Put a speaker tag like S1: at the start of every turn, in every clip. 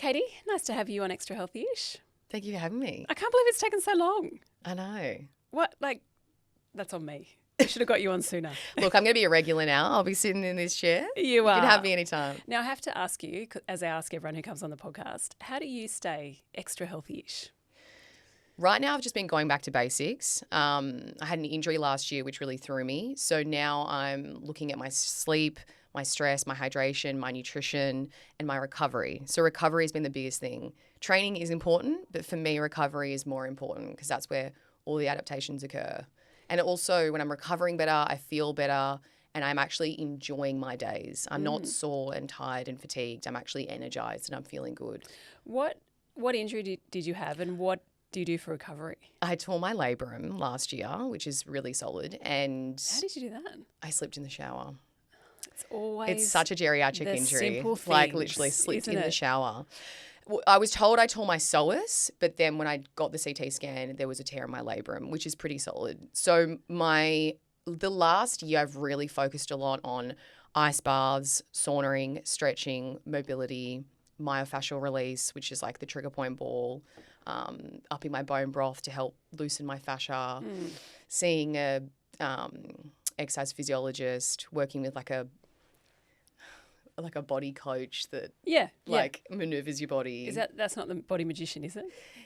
S1: Katie, nice to have you on Extra Healthy-ish.
S2: Thank you for having me.
S1: I can't believe it's taken so long.
S2: I know.
S1: What? That's on me. I should have got you on sooner.
S2: Look, I'm going to be a regular now. I'll be sitting in this chair.
S1: You are.
S2: You can have me anytime.
S1: Now, I have to ask you, as I ask everyone who comes on the podcast, how do you stay extra healthy-ish?
S2: Right now, I've just been going back to basics. I had an injury last year, which really threw me. So now I'm looking at my sleep, my stress, my hydration, my nutrition, and my recovery. So recovery has been the biggest thing. Training is important, but for me, recovery is more important because that's where all the adaptations occur. And also, when I'm recovering better, I feel better, and I'm actually enjoying my days. I'm not sore and tired and fatigued. I'm actually energized and I'm feeling good.
S1: What injury did you have, and what do you do for recovery?
S2: I tore my labrum last year, which is really solid. And
S1: how did you do that?
S2: I slipped in the shower.
S1: It's
S2: such a geriatric
S1: the
S2: injury.
S1: simple things,
S2: like literally slipped in
S1: isn't
S2: the
S1: it?
S2: shower. I was told I tore my psoas, but then when I got the CT scan, there was a tear in my labrum, which is pretty solid. So the last year, I've really focused a lot on ice baths, sauning, stretching, mobility, myofascial release, which is like the trigger point ball, upping my bone broth to help loosen my fascia, seeing a exercise physiologist, working with like a body coach that maneuvers your body.
S1: That's not the body magician, is it?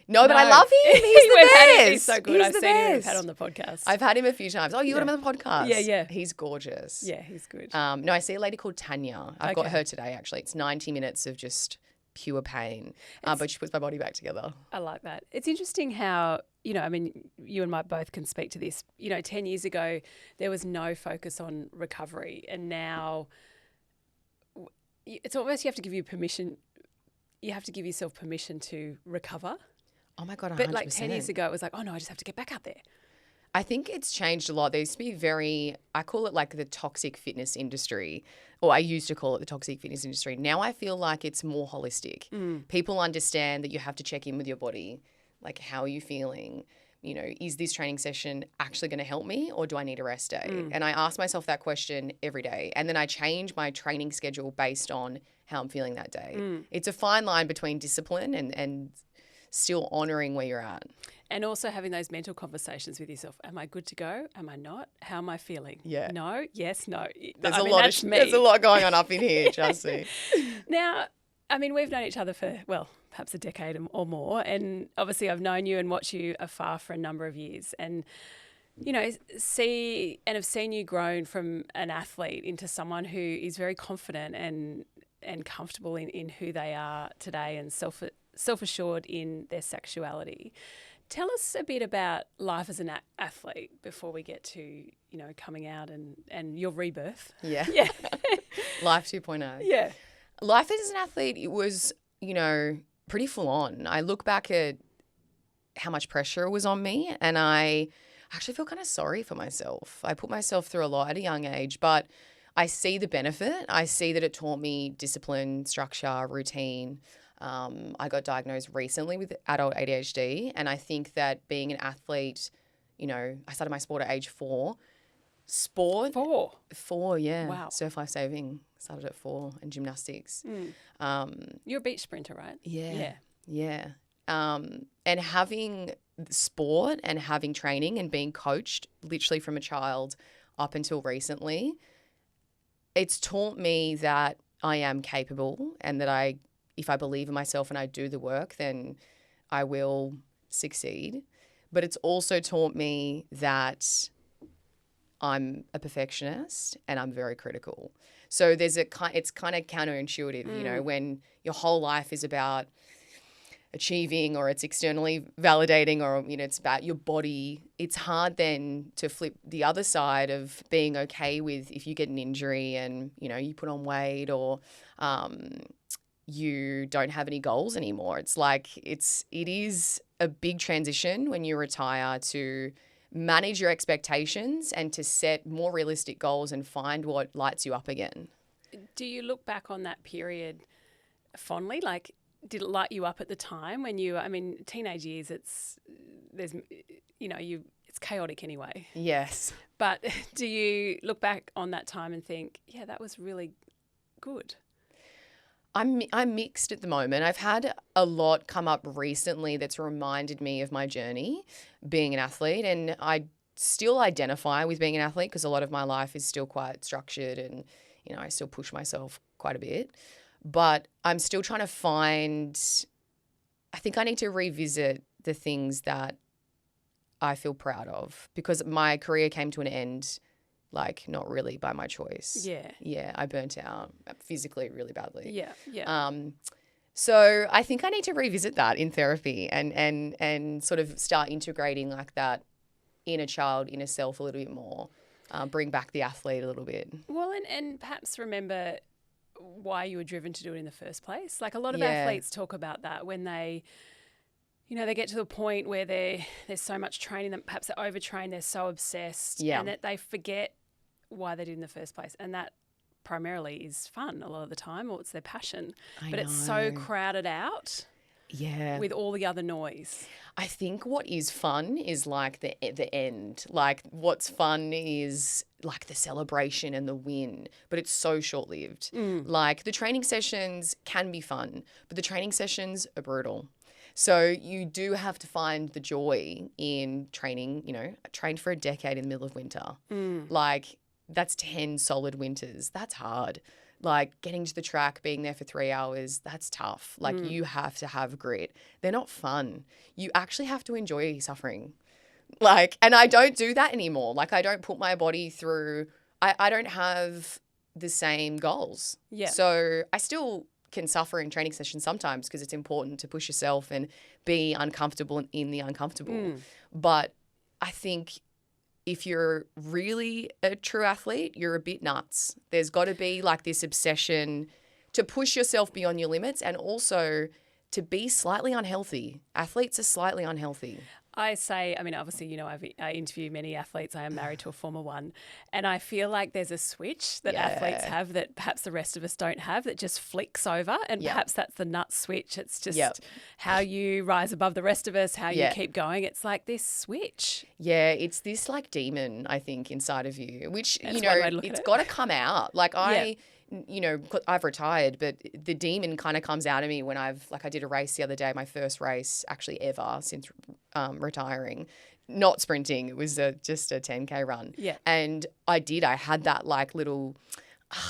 S2: No, but I love him. He's the best.
S1: He's so good.
S2: He's
S1: I've
S2: the
S1: seen him. We've
S2: best.
S1: had on the podcast.
S2: I've had him a few times. Oh, you got him on the podcast?
S1: Yeah.
S2: He's gorgeous.
S1: Yeah, he's good.
S2: No, I see a lady called Tanya. I've got
S1: Okay.
S2: her today, actually. It's 90 minutes of just pure pain, but she puts my body back together.
S1: I like that. It's interesting how, you and Mike both can speak to this. 10 years ago, there was no focus on recovery, and now it's almost you have to give yourself permission to recover.
S2: Oh my God, 100%.
S1: But like 10 years ago, it was like, oh no, I just have to get back out there.
S2: I think it's changed a lot. There used to be I call it like the toxic fitness industry, or I used to call it the toxic fitness industry. Now I feel like it's more holistic. People understand that you have to check in with your body. Like, how are you feeling? Is this training session actually going to help me, or do I need a rest day? And I ask myself that question every day. And then I change my training schedule based on how I'm feeling that day. It's a fine line between discipline and still honouring where you're at.
S1: And also having those mental conversations with yourself. Am I good to go? Am I not? How am I feeling?
S2: Yeah.
S1: No? Yes? No?
S2: There's
S1: That's me.
S2: There's a lot going on up in here, trust me.
S1: Now, we've known each other for, perhaps a decade or more. And obviously I've known you and watched you afar for a number of years. And, have seen you grown from an athlete into someone who is very confident and comfortable in who they are today and self-assured in their sexuality. Tell us a bit about life as an athlete before we get to, coming out and your rebirth.
S2: Yeah.
S1: Yeah.
S2: Life 2.0.
S1: Yeah.
S2: Life as an athlete, it was, pretty full on. I look back at how much pressure was on me, and I actually feel kind of sorry for myself. I put myself through a lot at a young age, but I see the benefit. I see that it taught me discipline, structure, routine. I got diagnosed recently with adult ADHD, and I think that being an athlete, I started my sport at age 4. Four, yeah.
S1: Wow.
S2: Surf life saving started at 4, and gymnastics.
S1: You're a beach sprinter, right?
S2: Yeah. And having sport and having training and being coached literally from a child up until recently, it's taught me that I am capable, and that if I believe in myself and I do the work, then I will succeed. But it's also taught me that I'm a perfectionist and I'm very critical. So it's kind of counterintuitive, when your whole life is about achieving, or it's externally validating, or, it's about your body. It's hard then to flip the other side of being okay with if you get an injury and, you put on weight, or you don't have any goals anymore. It's like it is a big transition when you retire to manage your expectations and to set more realistic goals and find what lights you up again.
S1: Do you look back on that period fondly? Like, did it light you up at the time when teenage years, it's chaotic anyway.
S2: Yes.
S1: But do you look back on that time and think, yeah, that was really good?
S2: I'm mixed at the moment. I've had a lot come up recently that's reminded me of my journey being an athlete, and I still identify with being an athlete because a lot of my life is still quite structured, and I still push myself quite a bit. But I'm still trying to find. I think I need to revisit the things that I feel proud of, because my career came to an end. Like, not really by my choice.
S1: Yeah.
S2: Yeah, I burnt out physically really badly.
S1: Yeah, yeah.
S2: So I think I need to revisit that in therapy and sort of start integrating like that inner child, inner self a little bit more, bring back the athlete a little bit.
S1: Well, and perhaps remember why you were driven to do it in the first place. Like, a lot of
S2: Yeah.
S1: athletes talk about that when they get to the point where there's so much training that perhaps they're overtrained, they're so obsessed, and that they forget why they did in the first place. And that primarily is fun a lot of the time, or it's their passion. But it's so crowded out with all the other noise.
S2: I think what is fun is like the end. Like, what's fun is like the celebration and the win, but it's so short-lived. Like, the training sessions can be fun, but the training sessions are brutal. So you do have to find the joy in training. I trained for a decade in the middle of winter. Like, that's 10 solid winters. That's hard. Like, getting to the track, being there for 3 hours, that's tough. Like, you have to have grit. They're not fun. You actually have to enjoy suffering. Like, and I don't do that anymore. Like, I don't put my body through, I don't have the same goals.
S1: Yeah.
S2: So I still can suffer in training sessions sometimes because it's important to push yourself and be uncomfortable in the uncomfortable. But I think if you're really a true athlete, you're a bit nuts. There's got to be like this obsession to push yourself beyond your limits, and also to be slightly unhealthy. Athletes are slightly unhealthy.
S1: I say, obviously, I interview many athletes. I am married to a former one. And I feel like there's a switch that athletes have that perhaps the rest of us don't have, that just flicks over. And perhaps that's the nut switch. It's just how you rise above the rest of us, how you keep going. It's like this switch.
S2: Yeah, it's this like demon, I think, inside of you, which,
S1: That's one way to look
S2: it's
S1: at it.
S2: got to come out. Like, I've retired, but the demon kind of comes out of me when I did a race the other day, my first race actually ever since retiring, not sprinting. It was just a 10K run.
S1: Yeah.
S2: And I had that like little,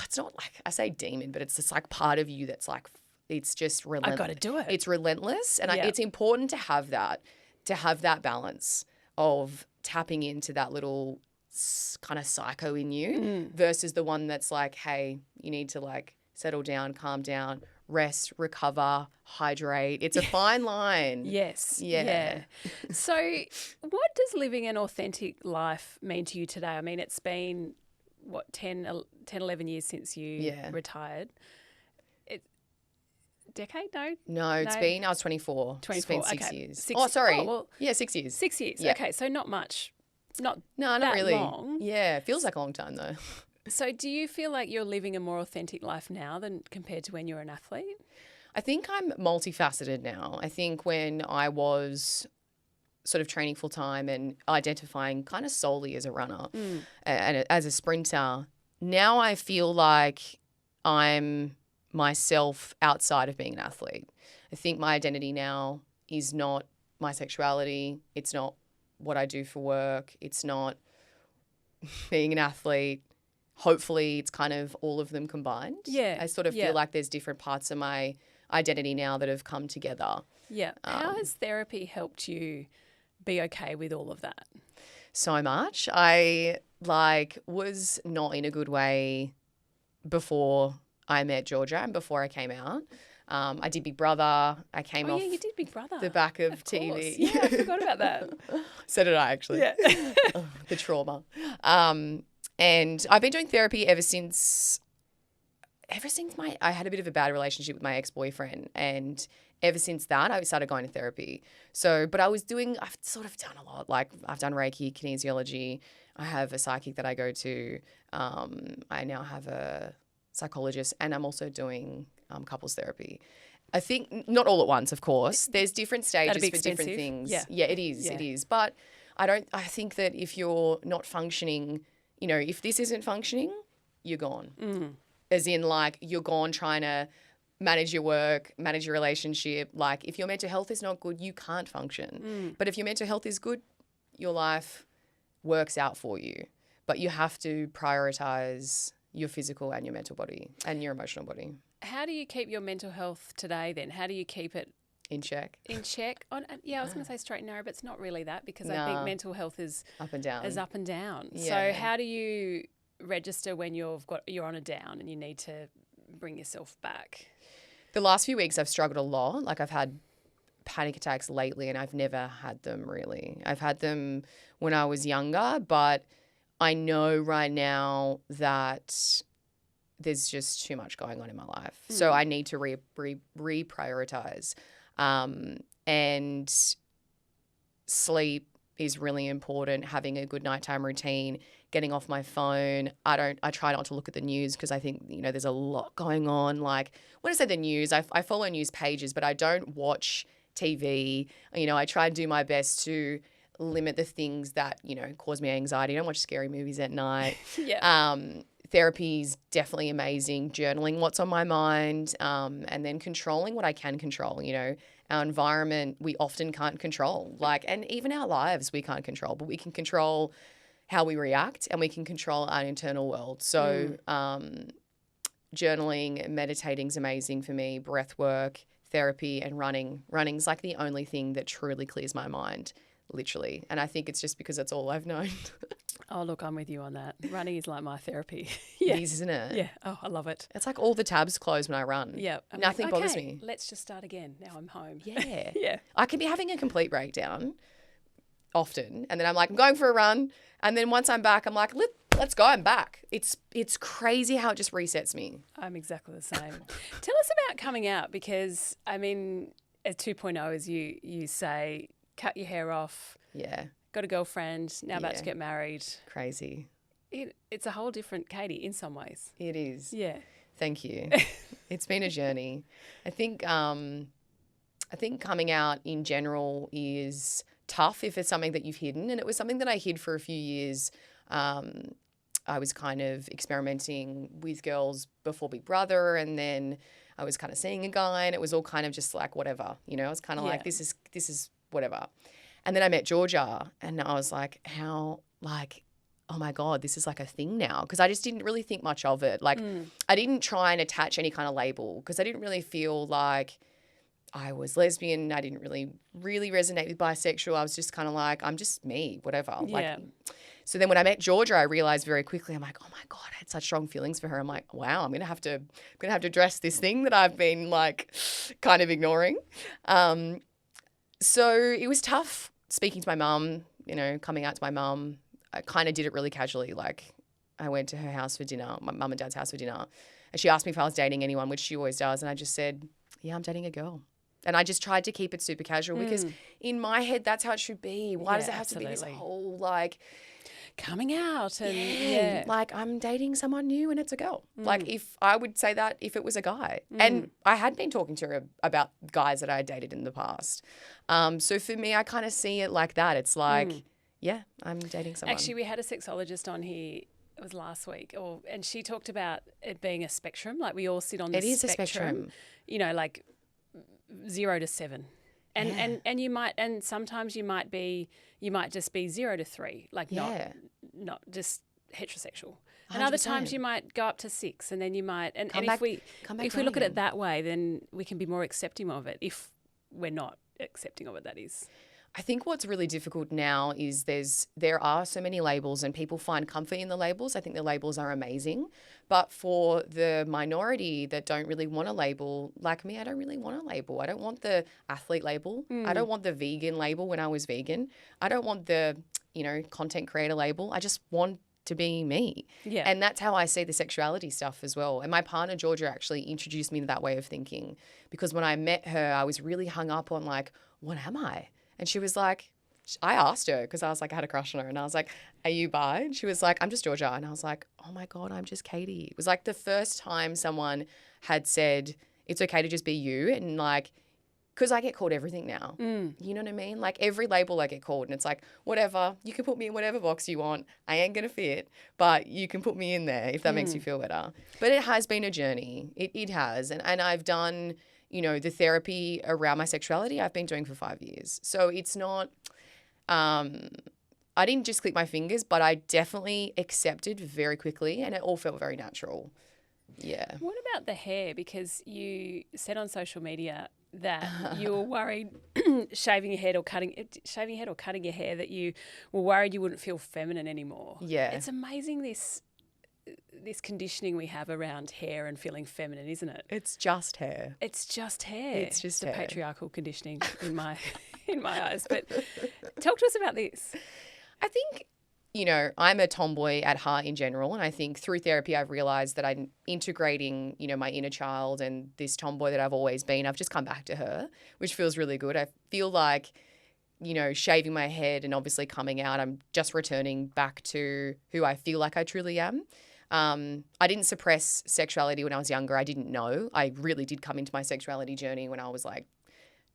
S2: it's not like I say demon, but it's this like part of you that's like, it's just relentless.
S1: I've got to do it.
S2: It's relentless. And it's important to have that balance of tapping into that little kind of psycho in you versus the one that's like, hey, you need to like settle down, calm down, rest, recover, hydrate. It's a fine line.
S1: Yes.
S2: Yeah.
S1: So what does living an authentic life mean to you today? I mean, it's been, 10, 11 years since you retired. Decade? No,
S2: I was 24.
S1: 24.
S2: It's been 6 years. 6 years.
S1: 6 years.
S2: Yeah.
S1: Okay, so not much. Not
S2: really
S1: long.
S2: Yeah, it feels like a long time though.
S1: So do you feel like you're living a more authentic life now than compared to when you were an athlete?
S2: I think I'm multifaceted now. I think when I was sort of training full time and identifying kind of solely as a runner and as a sprinter, now I feel like I'm myself outside of being an athlete. I think my identity now is not my sexuality. It's not what I do for work. It's not being an athlete. Hopefully it's kind of all of them combined.
S1: Yeah.
S2: I sort of feel like there's different parts of my identity now that have come together.
S1: Yeah. How has therapy helped you be okay with all of that?
S2: So much. I was not in a good way before I met Georgia and before I came out. I did Big Brother. I came off
S1: you did Big Brother.
S2: the back of TV.
S1: Yeah, I forgot about that.
S2: So did I, actually.
S1: Yeah.
S2: The trauma. And I've been doing therapy ever since I had a bit of a bad relationship with my ex-boyfriend, and ever since that I started going to therapy. So, but I've sort of done a lot. Like, I've done Reiki, kinesiology. I have a psychic that I go to. I now have a psychologist, and I'm also doing couples therapy. I think not all at once, of course. There's different stages for different things. Yeah, it is. Yeah. It is. But I think that if you're not functioning, if this isn't functioning, you're gone. As in, like, you're gone trying to manage your work, manage your relationship. Like if your mental health is not good, you can't function. But if your mental health is good, your life works out for you. But you have to prioritize your physical and your mental body and your emotional body.
S1: How do you keep your mental health today then? How do you keep it
S2: in check?
S1: I was going to say straight and narrow, but it's not really that, because I think mental health is
S2: up and down.
S1: Yeah. So how do you register when you're on a down and you need to bring yourself back?
S2: The last few weeks I've struggled a lot. Like I've had panic attacks lately and I've never had them really. I've had them when I was younger, but I know right now that there's just too much going on in my life. So I need to reprioritize. And sleep is really important, having a good nighttime routine, getting off my phone. I try not to look at the news because I think, there's a lot going on. Like when I say the news, I follow news pages, but I don't watch TV. I try and do my best to limit the things that, cause me anxiety. I don't watch scary movies at night.
S1: Yeah.
S2: Therapy is definitely amazing. Journaling what's on my mind, and then controlling what I can control. Our environment we often can't control, and even our lives we can't control, but we can control how we react and we can control our internal world. So journaling, meditating is amazing for me. Breath work, therapy, and running. Running's like the only thing that truly clears my mind, literally. And I think it's just because that's all I've known.
S1: Oh, look, I'm with you on that. Running is like my therapy.
S2: Yeah. It is, isn't it?
S1: Yeah. Oh, I love it.
S2: It's like all the tabs close when I run.
S1: Yeah.
S2: Nothing bothers me.
S1: Let's just start again. Now I'm home.
S2: Yeah.
S1: Yeah.
S2: I can be having a complete breakdown often. And then I'm like, I'm going for a run. And then once I'm back, I'm like, let's go. I'm back. It's crazy how it just resets me.
S1: I'm exactly the same. Tell us about coming out, because, as 2.0, as you say, cut your hair off.
S2: Yeah.
S1: Got a girlfriend, now about to get married.
S2: Crazy.
S1: It's a whole different Katie in some ways.
S2: It is.
S1: Yeah.
S2: Thank you. It's been a journey. I think coming out in general is tough if it's something that you've hidden. And it was something that I hid for a few years. I was kind of experimenting with girls before Big Brother, and then I was kind of seeing a guy, and it was all kind of just like whatever. I was kind of like, this is whatever. And then I met Georgia, and I was like, oh my God, this is like a thing now. Because I just didn't really think much of it. I didn't try and attach any kind of label because I didn't really feel like I was lesbian. I didn't really resonate with bisexual. I was just kind of like, I'm just me, whatever.
S1: Yeah.
S2: So then when I met Georgia, I realized very quickly, I'm like, oh my God, I had such strong feelings for her. I'm like, wow, I'm gonna have to address this thing that I've been like kind of ignoring. So it was tough speaking to my mum, coming out to my mum. I kind of did it really casually. Like I went to her house for dinner, my mum and dad's house for dinner, and she asked me if I was dating anyone, which she always does. And I just said, yeah, I'm dating a girl. And I just tried to keep it super casual because in my head, that's how it should be. Why does it have to be this whole
S1: coming out and
S2: like I'm dating someone new and it's a girl. Like if I would say that if it was a guy. And I had been talking to her about guys that I had dated in the past. So for me, I kind of see it like that. It's like, yeah, I'm dating someone.
S1: Actually, we had a sexologist on here, it was last week, and she talked about it being a spectrum. Like we all sit on the spectrum. It is a spectrum. Like 0 to 7. And you might, and sometimes you might just be 0 to 3, like not just heterosexual. 100%. And other times you might go up to 6, and then you might, and if we look at it that way, then we can be more accepting of it. If we're not accepting of it, that is.
S2: I think what's really difficult now is there are so many labels and people find comfort in the labels. I think the labels are amazing. But for the minority that don't really want a label, like me, I don't really want a label. I don't want the athlete label. I don't want the vegan label when I was vegan. I don't want the, content creator label. I just want to be me.
S1: Yeah.
S2: And that's how I see the sexuality stuff as well. And my partner, Georgia, actually introduced me to that way of thinking because when I met her, I was really hung up on like, what am I? And she was like, I asked her because I was like, I had a crush on her. And I was like, are you bi? And she was like, I'm just Georgia. And I was like, oh my God, I'm just Katie. It was like the first time someone had said, it's okay to just be you. And like, because I get called everything now. You know what I mean? Like every label I get called, and it's like, whatever, you can put me in whatever box you want. I ain't going to fit, but you can put me in there if that makes you feel better. But it has been a journey. It has. And I've done, you know, the therapy around my sexuality I've been doing for 5 years. So it's not, I didn't just click my fingers, but I definitely accepted very quickly, and it all felt very natural. Yeah.
S1: What about the hair? Because you said on social media that you were worried shaving your head or cutting your hair, that you were worried you wouldn't feel feminine anymore.
S2: Yeah.
S1: It's amazing this conditioning we have around hair and feeling feminine, isn't it?
S2: It's just hair.
S1: It's just hair.
S2: It's just
S1: the
S2: hair.
S1: Patriarchal conditioning in my eyes. But talk to us about this.
S2: I think, you know, I'm a tomboy at heart in general. And I think through therapy, I've realized that I'm integrating, you know, my inner child and this tomboy that I've always been. I've just come back to her, which feels really good. I feel like, you know, shaving my head and obviously coming out, I'm just returning back to who I feel like I truly am. I didn't suppress sexuality when I was younger. I didn't know. I really did come into my sexuality journey when I was like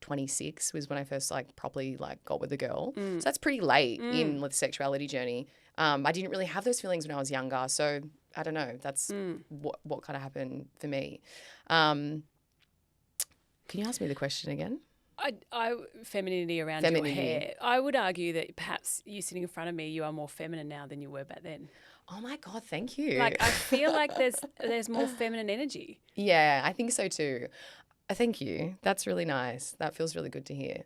S2: 26 was when I first like properly like got with a girl. So that's pretty late in the sexuality journey. I didn't really have those feelings when I was younger. So I don't know. That's what kind of happened for me. Can you ask me the question again?
S1: Femininity around your hair. I would argue that perhaps you sitting in front of me, you are more feminine now than you were back then.
S2: Oh my God, thank you.
S1: Like I feel like there's more feminine energy.
S2: Yeah, I think so too. Thank you. That's really nice. That feels really good to hear.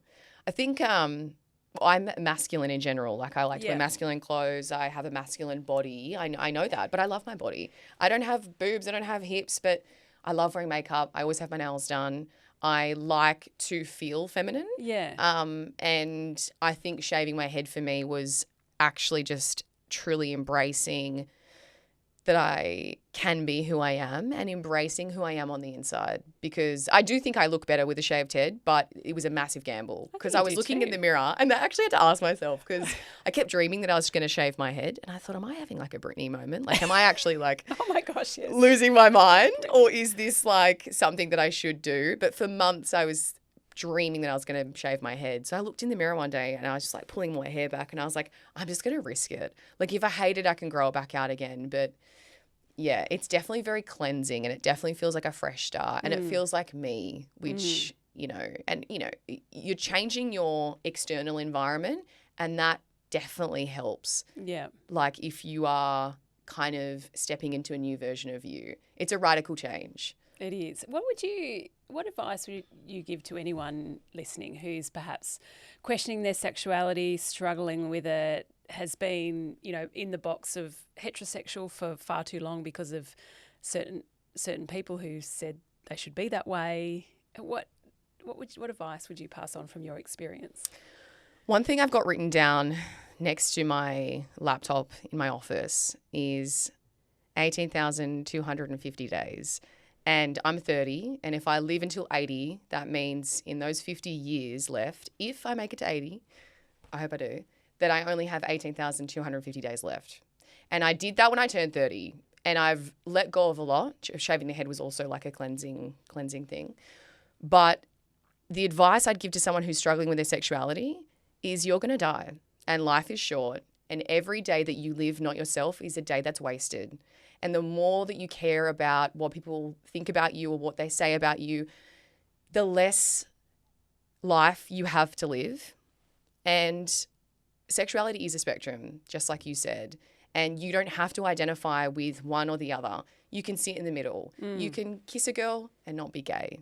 S2: I think I'm masculine in general. Like I like to wear masculine clothes. I have a masculine body. I know that, but I love my body. I don't have boobs. I don't have hips, but I love wearing makeup. I always have my nails done. I like to feel feminine.
S1: Yeah.
S2: And I think shaving my head for me was actually just truly embracing that I can be who I am and embracing who I am on the inside, because I do think I look better with a shaved head, but it was a massive gamble because I was looking in the mirror and I actually had to ask myself, because I kept dreaming that I was going to shave my head, and I thought, am I having like a Britney moment? Like, am I actually like
S1: oh my gosh, yes,
S2: losing my mind, or is this like something that I should do? But for months I was dreaming that I was going to shave my head. So I looked in the mirror one day and I was just like pulling my hair back, and I was like, I'm just going to risk it. Like if I hate it, I can grow it back out again. But yeah, it's definitely very cleansing, and it definitely feels like a fresh start, and it feels like me, which, you know, and, you know, you're changing your external environment, and that definitely helps.
S1: Yeah.
S2: Like if you are kind of stepping into a new version of you, it's a radical change.
S1: It is. What advice would you give to anyone listening who's perhaps questioning their sexuality, struggling with it, has been, you know, in the box of heterosexual for far too long because of certain people who said they should be that way? What advice would you pass on from your experience?
S2: One thing I've got written down next to my laptop in my office is 18,250 days. And I'm 30, and if I live until 80, that means in those 50 years left, if I make it to 80, I hope I do, that I only have 18,250 days left. And I did that when I turned 30, and I've let go of a lot. Shaving the head was also like a cleansing thing. But the advice I'd give to someone who's struggling with their sexuality is you're going to die, and life is short, and every day that you live not yourself is a day that's wasted. And the more that you care about what people think about you or what they say about you, the less life you have to live. And sexuality is a spectrum, just like you said. And you don't have to identify with one or the other. You can sit in the middle. You can kiss a girl and not be gay.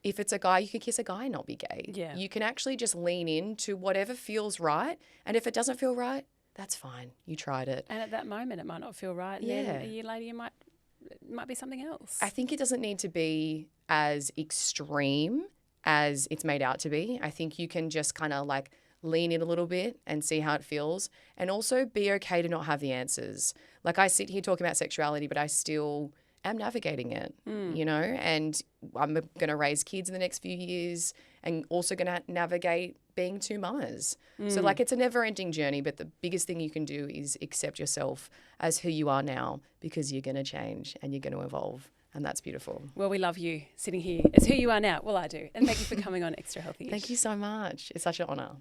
S2: If it's a guy, you can kiss a guy and not be gay.
S1: Yeah. You
S2: can actually just lean into whatever feels right. And if it doesn't feel right, that's fine. You tried it.
S1: And at that moment, it might not feel right. And then a year later, it might be something else.
S2: I think it doesn't need to be as extreme as it's made out to be. I think you can just kind of like lean in a little bit and see how it feels, and also be okay to not have the answers. Like I sit here talking about sexuality, but I still am navigating it, you know, and I'm going to raise kids in the next few years and also going to navigate being two mamas. So like it's a never ending journey, but the biggest thing you can do is accept yourself as who you are now, because you're going to change and you're going to evolve. And that's beautiful.
S1: Well, we love you sitting here as who you are now. Well, I do. And thank you for coming on Extra Healthy.
S2: Thank you so much. It's such an honor.